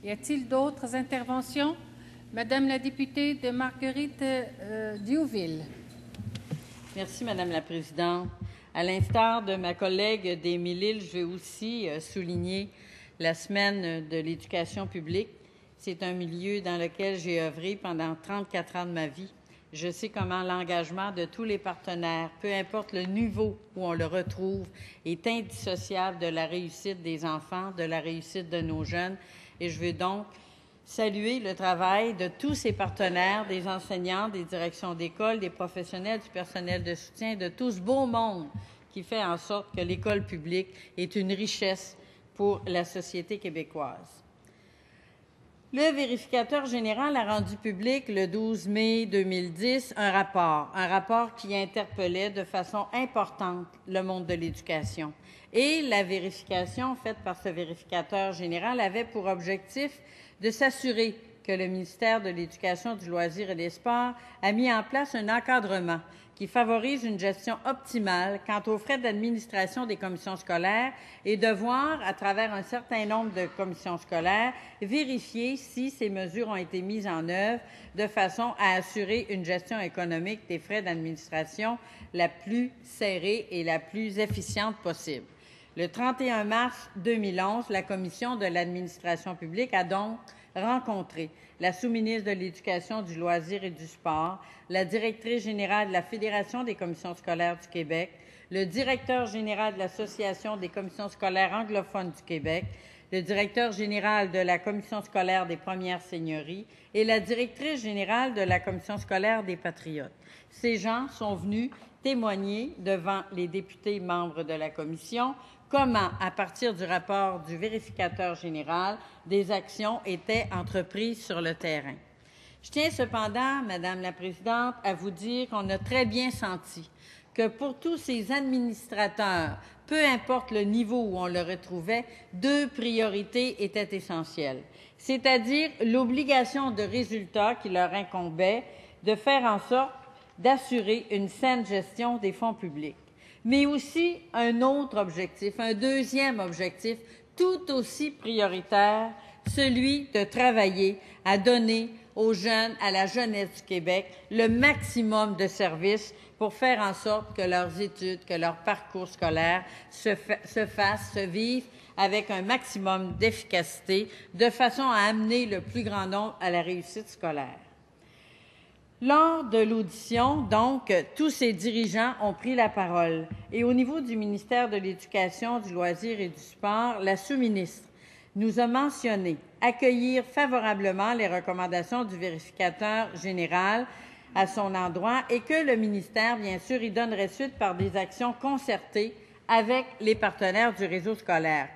Y a-t-il d'autres interventions? Madame la députée de Marguerite Diouville. Merci, Madame la Présidente. À l'instar de ma collègue d'Émile-Île, je vais aussi souligner la semaine de l'éducation publique. C'est un milieu dans lequel j'ai œuvré pendant 34 ans de ma vie. Je sais comment l'engagement de tous les partenaires, peu importe le niveau où on le retrouve, est indissociable de la réussite des enfants, de la réussite de nos jeunes. Et je veux donc saluer le travail de tous ces partenaires, des enseignants, des directions d'école, des professionnels, du personnel de soutien, de tout ce beau monde qui fait en sorte que l'école publique est une richesse pour la société québécoise. Le vérificateur général a rendu public le 12 mai 2010 un rapport qui interpellait de façon importante le monde de l'éducation. Et la vérification faite par ce vérificateur général avait pour objectif de s'assurer que le ministère de l'Éducation, du loisir et des sports a mis en place un encadrement qui favorise une gestion optimale quant aux frais d'administration des commissions scolaires et de voir, à travers un certain nombre de commissions scolaires, vérifier si ces mesures ont été mises en œuvre de façon à assurer une gestion économique des frais d'administration la plus serrée et la plus efficiente possible. Le 31 mars 2011, la Commission de l'administration publique a donc rencontré la sous-ministre de l'Éducation, du loisir et du sport, la directrice générale de la Fédération des commissions scolaires du Québec, le directeur général de l'Association des commissions scolaires anglophones du Québec, le directeur général de la Commission scolaire des premières seigneuries et la directrice générale de la Commission scolaire des Patriotes. Ces gens sont venus témoigner devant les députés membres de la Commission comment, à partir du rapport du vérificateur général, des actions étaient entreprises sur le terrain. Je tiens cependant, Madame la Présidente, à vous dire qu'on a très bien senti que pour tous ces administrateurs, peu importe le niveau où on le retrouvait, deux priorités étaient essentielles, c'est-à-dire l'obligation de résultat qui leur incombait de faire en sorte d'assurer une saine gestion des fonds publics, mais aussi un autre objectif, un deuxième objectif tout aussi prioritaire, celui de travailler à donner aux jeunes, à la jeunesse du Québec, le maximum de services pour faire en sorte que leurs études, que leur parcours scolaire se vivent avec un maximum d'efficacité, de façon à amener le plus grand nombre à la réussite scolaire. Lors de l'audition, donc, tous ces dirigeants ont pris la parole. Et au niveau du ministère de l'Éducation, du loisir et du sport, la sous-ministre nous a mentionné accueillir favorablement les recommandations du vérificateur général à son endroit et que le ministère, bien sûr, y donnerait suite par des actions concertées avec les partenaires du réseau scolaire.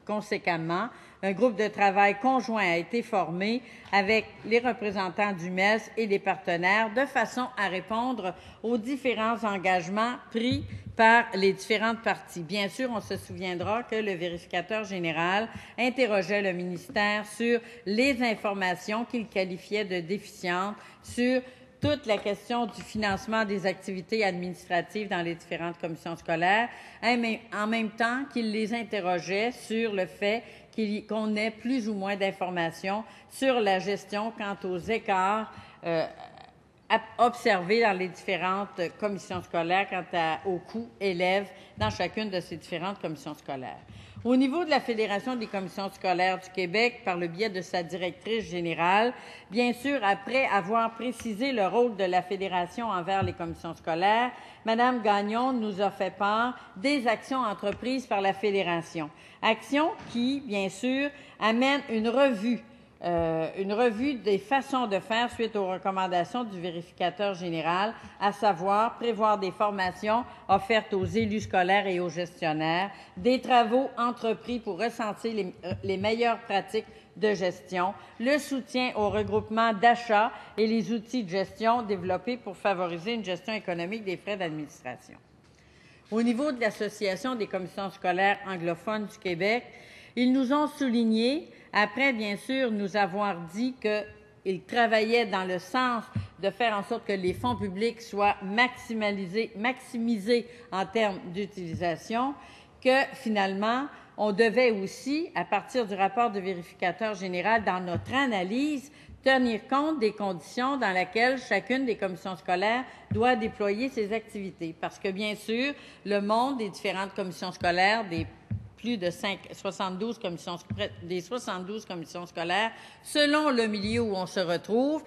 Conséquemment, un groupe de travail conjoint a été formé avec les représentants du MES et des partenaires de façon à répondre aux différents engagements pris par les différentes parties. Bien sûr, on se souviendra que le vérificateur général interrogeait le ministère sur les informations qu'il qualifiait de déficientes, sur toute la question du financement des activités administratives dans les différentes commissions scolaires, en même temps qu'il les interrogeait sur le fait qu'on ait plus ou moins d'informations sur la gestion quant aux écarts observés dans les différentes commissions scolaires quant aux coûts élèves dans chacune de ces différentes commissions scolaires. Au niveau de la Fédération des commissions scolaires du Québec, par le biais de sa directrice générale, bien sûr, après avoir précisé le rôle de la Fédération envers les commissions scolaires, Mme Gagnon nous a fait part des actions entreprises par la Fédération. Actions qui, bien sûr, amènent une revue des façons de faire suite aux recommandations du vérificateur général, à savoir prévoir des formations offertes aux élus scolaires et aux gestionnaires, des travaux entrepris pour recenser les meilleures pratiques de gestion, le soutien au regroupement d'achat et les outils de gestion développés pour favoriser une gestion économique des frais d'administration. Au niveau de l'Association des commissions scolaires anglophones du Québec, ils nous ont souligné, après bien sûr nous avoir dit qu'ils travaillaient dans le sens de faire en sorte que les fonds publics soient maximisés en termes d'utilisation, que finalement, on devait aussi, à partir du rapport du vérificateur général, dans notre analyse, tenir compte des conditions dans lesquelles chacune des commissions scolaires doit déployer ses activités. Parce que, bien sûr, le monde des différentes commissions scolaires, des 72 commissions scolaires, selon le milieu où on se retrouve,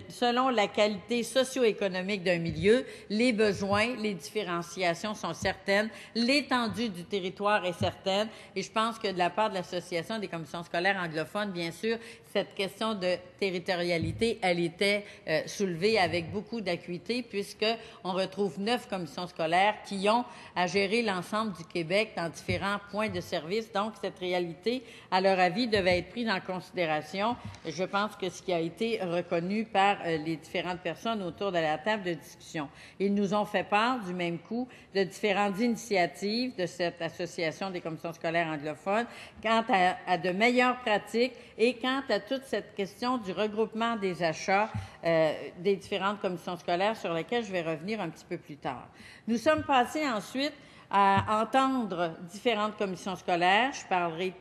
selon la qualité socio-économique d'un milieu, les besoins, les différenciations sont certaines, l'étendue du territoire est certaine, et je pense que de la part de l'Association des commissions scolaires anglophones, bien sûr, cette question de territorialité, elle était soulevée avec beaucoup d'acuité, puisqu'on retrouve 9 commissions scolaires qui ont à gérer l'ensemble du Québec dans différents points de service. Donc, cette réalité, à leur avis, devait être prise en considération. Je pense que ce qui a été reconnu par les différentes personnes autour de la table de discussion. Ils nous ont fait part, du même coup, de différentes initiatives de cette Association des commissions scolaires anglophones quant à de meilleures pratiques et quant à toute cette question du regroupement des achats des différentes commissions scolaires sur lesquelles je vais revenir un petit peu plus tard. Nous sommes passés ensuite à entendre différentes commissions scolaires. Je parlerai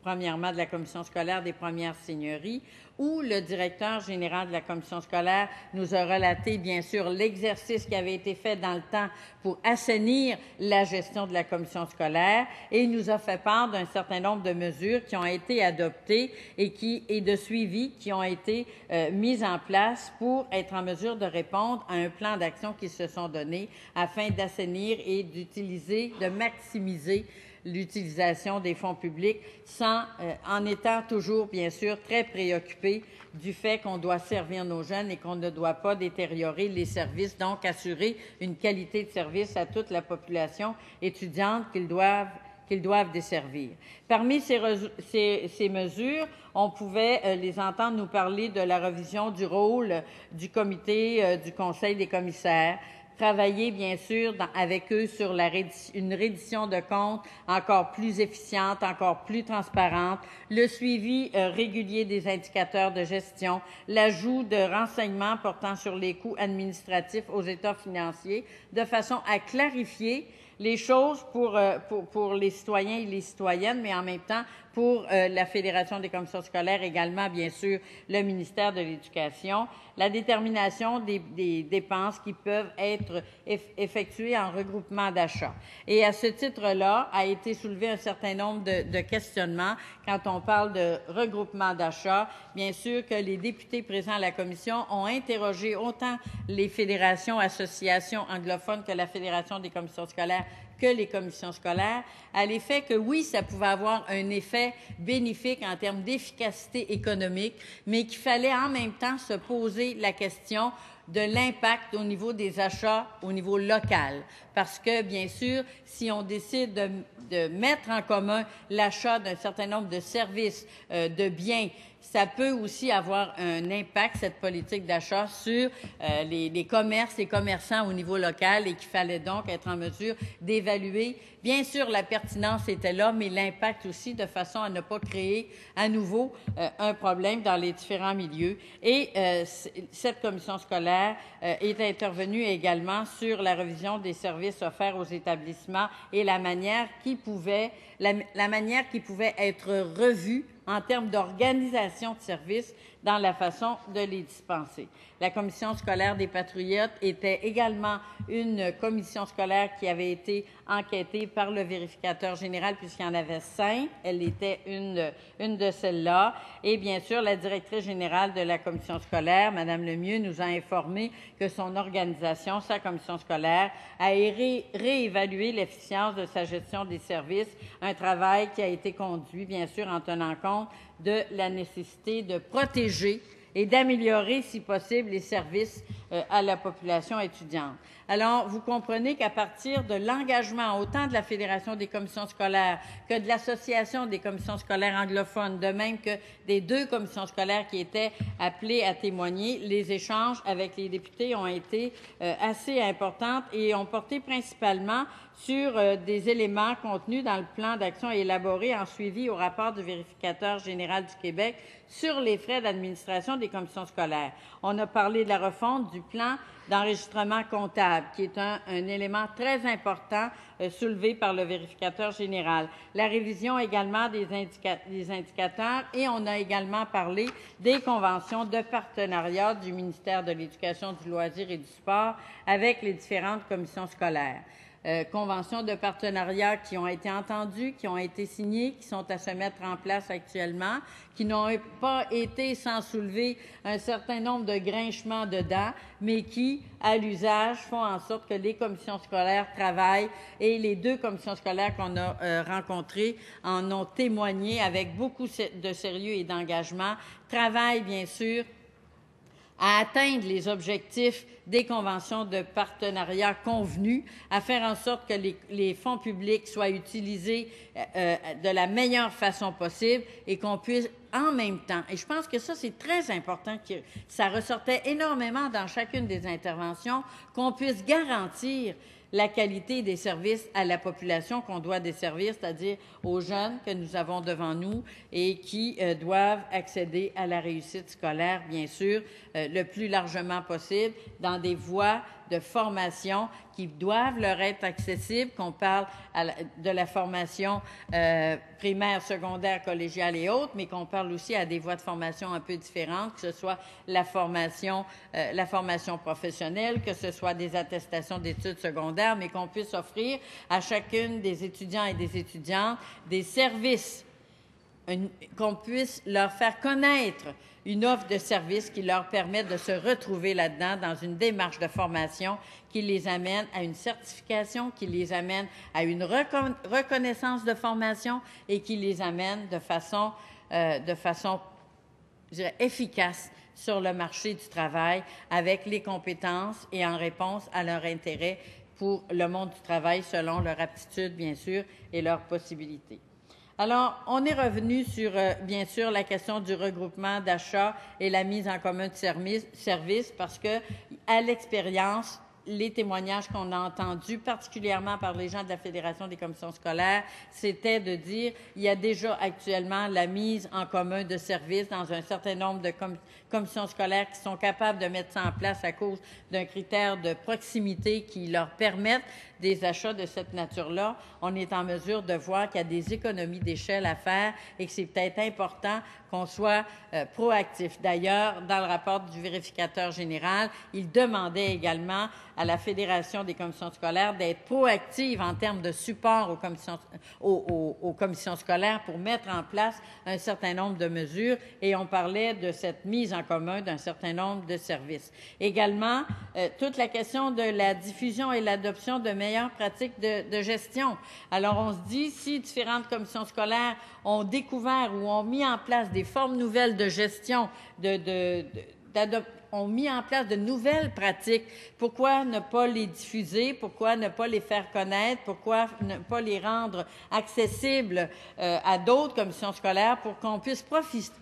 premièrement de la commission scolaire des premières seigneuries, où le directeur général de la commission scolaire nous a relaté, bien sûr, l'exercice qui avait été fait dans le temps pour assainir la gestion de la commission scolaire, et il nous a fait part d'un certain nombre de mesures qui ont été adoptées et de suivi qui ont été mises en place pour être en mesure de répondre à un plan d'action qu'ils se sont donnés afin d'assainir et de maximiser l'utilisation des fonds publics en étant toujours, bien sûr, très préoccupé du fait qu'on doit servir nos jeunes et qu'on ne doit pas détériorer les services, donc assurer une qualité de service à toute la population étudiante qu'ils doivent desservir. Parmi ces mesures, on pouvait les entendre nous parler de la revision du rôle du comité du Conseil des commissaires, travailler, bien sûr, avec eux sur une reddition de comptes encore plus efficiente, encore plus transparente, le suivi régulier des indicateurs de gestion, l'ajout de renseignements portant sur les coûts administratifs aux états financiers, de façon à clarifier les choses pour les citoyens et les citoyennes, mais en même temps pour la Fédération des commissions scolaires, également, bien sûr, le ministère de l'Éducation, la détermination des dépenses qui peuvent être effectuées en regroupement d'achats. Et à ce titre-là, a été soulevé un certain nombre de questionnements quand on parle de regroupement d'achats. Bien sûr que les députés présents à la commission ont interrogé autant les fédérations, associations anglophones que la Fédération des commissions scolaires que les commissions scolaires, à l'effet que oui, ça pouvait avoir un effet bénéfique en termes d'efficacité économique, mais qu'il fallait en même temps se poser la question de l'impact au niveau des achats au niveau local. Parce que, bien sûr, si on décide de mettre en commun l'achat d'un certain nombre de services, de biens, ça peut aussi avoir un impact, cette politique d'achat, sur les commerces, les commerçants au niveau local, et qu'il fallait donc être en mesure d'évaluer. Bien sûr, la pertinence était là, mais l'impact aussi, de façon à ne pas créer à nouveau un problème dans les différents milieux. Et cette commission scolaire est intervenue également sur la revision des services offerts aux établissements et la manière qui pouvait être revue en termes d'organisation de services dans la façon de les dispenser. La commission scolaire des Patriotes était également une commission scolaire qui avait été enquêtée par le vérificateur général, puisqu'il y en avait 5. Elle était une de celles-là. Et bien sûr, la directrice générale de la commission scolaire, Mme Lemieux, nous a informé que son organisation, sa commission scolaire, a réévalué l'efficience de sa gestion des services, un travail qui a été conduit, bien sûr, en tenant compte de la nécessité de protéger et d'améliorer, si possible, les services à la population étudiante. Alors, vous comprenez qu'à partir de l'engagement autant de la Fédération des commissions scolaires que de l'Association des commissions scolaires anglophones, de même que des 2 commissions scolaires qui étaient appelées à témoigner, les échanges avec les députés ont été assez importants et ont porté principalement sur des éléments contenus dans le plan d'action élaboré en suivi au rapport du vérificateur général du Québec sur les frais d'administration des commissions scolaires. On a parlé de la refonte du plan d'enregistrement comptable. comptables, qui est un élément très important soulevé par le vérificateur général. La révision également des indicateurs et on a également parlé des conventions de partenariat du ministère de l'Éducation, du loisir et du sport avec les différentes commissions scolaires. Conventions de partenariat qui ont été entendues, qui ont été signées, qui sont à se mettre en place actuellement, qui n'ont pas été sans soulever un certain nombre de grinchements dedans, mais qui, à l'usage, font en sorte que les commissions scolaires travaillent et les 2 commissions scolaires qu'on a rencontrées en ont témoigné avec beaucoup de sérieux et d'engagement, travaillent bien sûr à atteindre les objectifs des conventions de partenariat convenues, à faire en sorte que les fonds publics soient utilisés de la meilleure façon possible et qu'on puisse en même temps, et je pense que ça c'est très important, que ça ressortait énormément dans chacune des interventions, qu'on puisse garantir la qualité des services à la population qu'on doit desservir, c'est-à-dire aux jeunes que nous avons devant nous et qui doivent accéder à la réussite scolaire, bien sûr, le plus largement possible, dans des voies de formation qui doivent leur être accessibles, qu'on parle de la formation primaire, secondaire, collégiale et autres, mais qu'on parle aussi à des voies de formation un peu différentes, que ce soit la formation professionnelle, que ce soit des attestations d'études secondaires, mais qu'on puisse offrir à chacune des étudiants et des étudiantes des services, qu'on puisse leur faire connaître une offre de services qui leur permette de se retrouver là-dedans dans une démarche de formation qui les amène à une certification, qui les amène à une reconnaissance de formation et qui les amène de façon je dirais, efficace sur le marché du travail avec les compétences et en réponse à leur intérêt pour le monde du travail selon leur aptitude, bien sûr, et leurs possibilités. Alors, on est revenu sur, bien sûr, la question du regroupement d'achats et la mise en commun de services parce que, à l'expérience, les témoignages qu'on a entendus, particulièrement par les gens de la Fédération des commissions scolaires, c'était de dire il y a déjà actuellement la mise en commun de services dans un certain nombre de commissions scolaires qui sont capables de mettre ça en place à cause d'un critère de proximité qui leur permettent des achats de cette nature-là. On est en mesure de voir qu'il y a des économies d'échelle à faire et que c'est peut-être important qu'on soit proactif. D'ailleurs, dans le rapport du vérificateur général, il demandait également à la Fédération des commissions scolaires d'être proactive en termes de support aux commissions scolaires pour mettre en place un certain nombre de mesures et on parlait de cette mise en commun d'un certain nombre de services. Également, toute la question de la diffusion et l'adoption de meilleures pratiques de gestion. Alors, on se dit, si différentes commissions scolaires ont découvert ou ont mis en place des formes nouvelles de gestion, ont mis en place de nouvelles pratiques. Pourquoi ne pas les diffuser? Pourquoi ne pas les faire connaître? Pourquoi ne pas les rendre accessibles à d'autres commissions scolaires pour qu'on puisse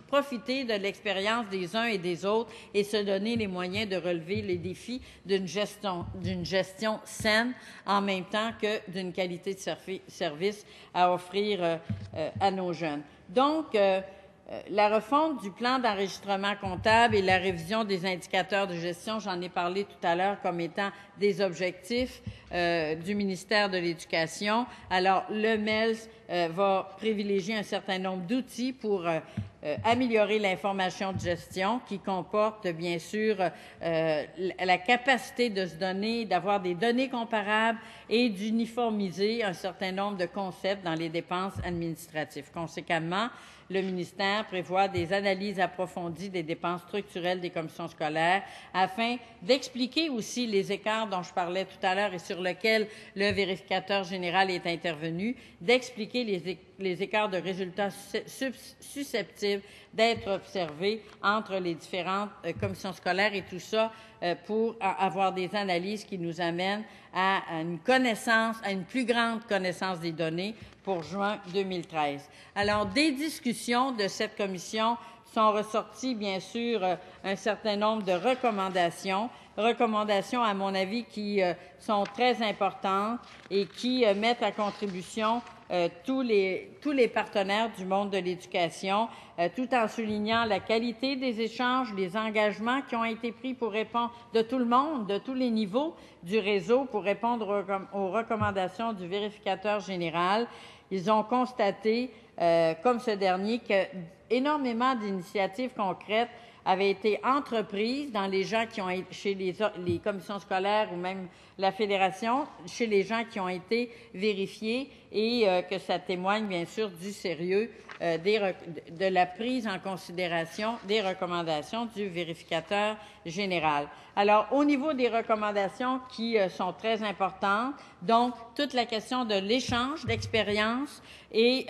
profiter de l'expérience des uns et des autres et se donner les moyens de relever les défis d'une gestion saine en même temps que d'une qualité de service à offrir à nos jeunes. Donc, la refonte du plan d'enregistrement comptable et la révision des indicateurs de gestion, j'en ai parlé tout à l'heure comme étant des objectifs du ministère de l'Éducation. Alors, le MELS va privilégier un certain nombre d'outils pour améliorer l'information de gestion qui comporte, bien sûr, la capacité de se donner, d'avoir des données comparables et d'uniformiser un certain nombre de concepts dans les dépenses administratives. Conséquemment, le ministère prévoit des analyses approfondies des dépenses structurelles des commissions scolaires afin d'expliquer aussi les écarts dont je parlais tout à l'heure et sur lesquels le vérificateur général est intervenu, d'expliquer les écarts de résultats susceptibles d'être observés entre les différentes commissions scolaires et tout ça pour avoir des analyses qui nous amènent à une plus grande connaissance des données pour juin 2013. Alors, des discussions de cette commission sont ressorties, bien sûr, un certain nombre de recommandations recommandations, à mon avis, qui sont très importantes et qui mettent à contribution tous les partenaires du monde de l'éducation, tout en soulignant la qualité des échanges, les engagements qui ont été pris pour répondre de tout le monde, de tous les niveaux du réseau, pour répondre aux recommandations du vérificateur général. Ils ont constaté, comme ce dernier, qu'énormément d'initiatives concrètes avaient été entreprises dans les gens qui ont été chez les commissions scolaires ou même la fédération, chez les gens qui ont été vérifiés et que ça témoigne bien sûr du sérieux de la prise en considération des recommandations du vérificateur général. Alors, au niveau des recommandations qui sont très importantes, donc toute la question de l'échange d'expériences et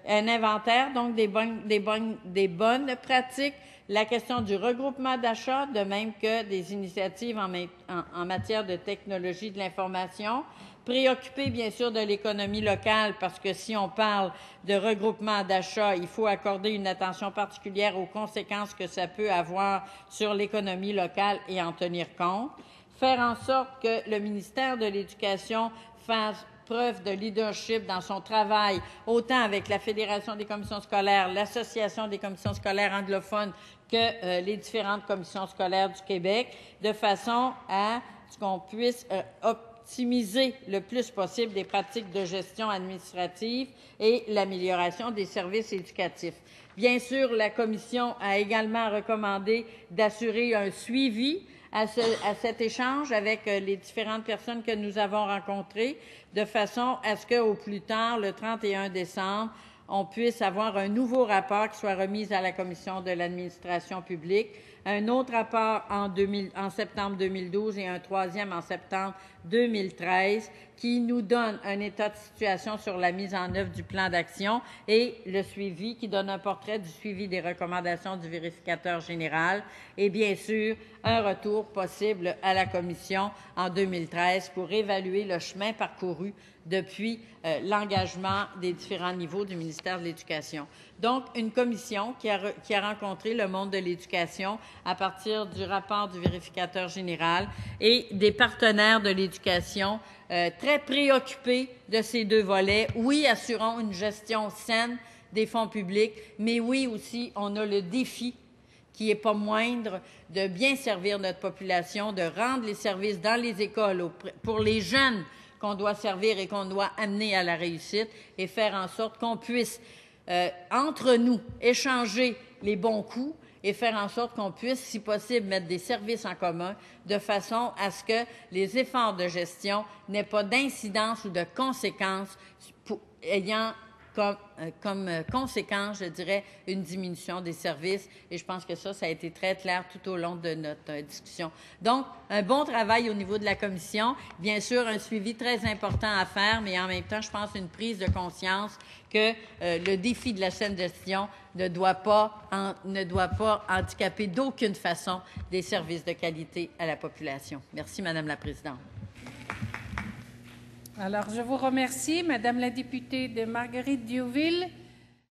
un inventaire donc des bonnes pratiques, la question du regroupement d'achats, de même que des initiatives en matière de technologie de l'information, préoccupé bien sûr de l'économie locale, parce que si on parle de regroupement d'achats, il faut accorder une attention particulière aux conséquences que ça peut avoir sur l'économie locale et en tenir compte. Faire en sorte que le ministère de l'Éducation fasse preuve de leadership dans son travail, autant avec la Fédération des commissions scolaires, l'Association des commissions scolaires anglophones que les différentes commissions scolaires du Québec, de façon à ce qu'on puisse optimiser le plus possible des pratiques de gestion administrative et l'amélioration des services éducatifs. Bien sûr, la Commission a également recommandé d'assurer un suivi à cet échange avec les différentes personnes que nous avons rencontrées, de façon à ce qu'au plus tard, le 31 décembre, on puisse avoir un nouveau rapport qui soit remis à la Commission de l'administration publique, un autre rapport en septembre 2012 et un troisième en septembre 2013 qui nous donne un état de situation sur la mise en œuvre du plan d'action et le suivi, qui donne un portrait du suivi des recommandations du vérificateur général et bien sûr un retour possible à la Commission en 2013 pour évaluer le chemin parcouru depuis l'engagement des différents niveaux du ministère de l'Éducation. Donc, une commission qui a rencontré le monde de l'éducation à partir du rapport du vérificateur général et des partenaires de l'éducation très préoccupés de ces deux volets. Oui, assurons une gestion saine des fonds publics, mais oui aussi, on a le défi qui n'est pas moindre de bien servir notre population, de rendre les services dans les écoles pour les jeunes qu'on doit servir et qu'on doit amener à la réussite et faire en sorte qu'on puisse, entre nous, échanger les bons coups et faire en sorte qu'on puisse, si possible, mettre des services en commun de façon à ce que les efforts de gestion n'aient pas d'incidence ou de conséquences ayant comme conséquence, je dirais, une diminution des services. Et je pense que ça a été très clair tout au long de notre discussion. Donc, un bon travail au niveau de la Commission. Bien sûr, un suivi très important à faire, mais en même temps, je pense une prise de conscience que le défi de la saine gestion ne doit pas handicaper d'aucune façon des services de qualité à la population. Merci, Madame la Présidente. Alors, je vous remercie, Madame la députée de Marguerite-Diouville.